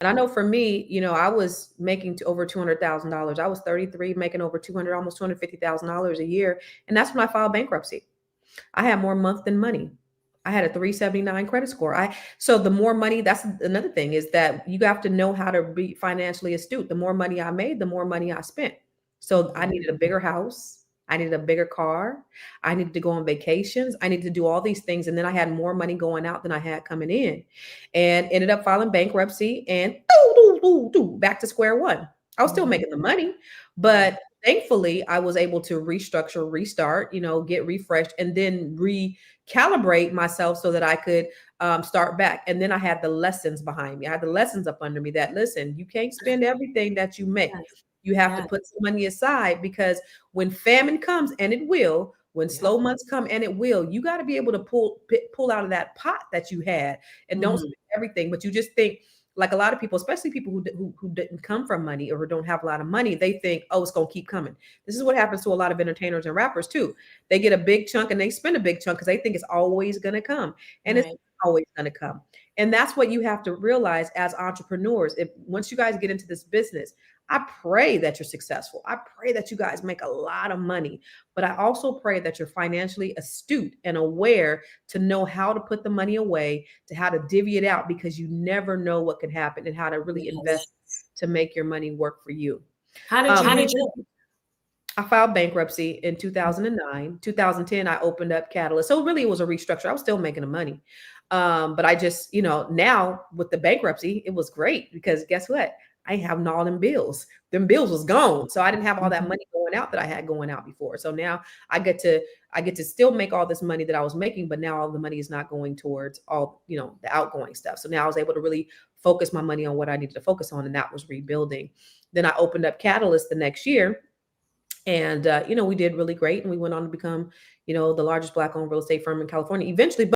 And I know for me, I was making to over $200,000. I was 33, making over 200, almost $250,000 a year. And that's when I filed bankruptcy. I had more month than money. I had a 379 credit score. So the more money, that's another thing, is that you have to know how to be financially astute. The more money I made, the more money I spent. So I needed a bigger house. I needed a bigger car. I needed to go on vacations. I needed to do all these things. And then I had more money going out than I had coming in, and ended up filing bankruptcy and back to square one. I was still Mhm. making the money, Right. but thankfully I was able to restructure, restart, get refreshed, and then recalibrate myself so that I could start back. And then I had the lessons behind me. I had the lessons up under me that, listen, you can't spend everything that you make. Yes. You have to Yes. put some money aside, because when famine comes, and it will, when Yep. slow months come, and it will, you got to be able to pull out of that pot that you had, and don't Mhm. spend everything. But you just think, like a lot of people, especially people who didn't come from money or who don't have a lot of money, they think, oh, it's going to keep coming. This is what happens to a lot of entertainers and rappers too. They get a big chunk and they spend a big chunk because they think it's always going to come, and it's Right. always going to come. And that's what you have to realize as entrepreneurs. If once you guys get into this business, I pray that you're successful. I pray that you guys make a lot of money, but I also pray that you're financially astute and aware to know how to put the money away, to how to divvy it out, because you never know what could happen, and how to really invest Yes. to make your money work for you. How did you How did rebuild? I filed bankruptcy in 2009. 2010, I opened up Catalyst. So really, it was a restructure. I was still making the money. But I just, now with the bankruptcy, it was great because guess what? I ain't having all them bills. Them bills was gone. So I didn't have all that Mhm. money going out that I had going out before. So now I get to I get to still make all this money that I was making, but now all the money is not going towards all, the outgoing stuff. So now I was able to really focus my money on what I needed to focus on, and that was rebuilding. Then I opened up Catalyst the next year, and we did really great, and we went on to become, the largest Black owned real estate firm in California eventually.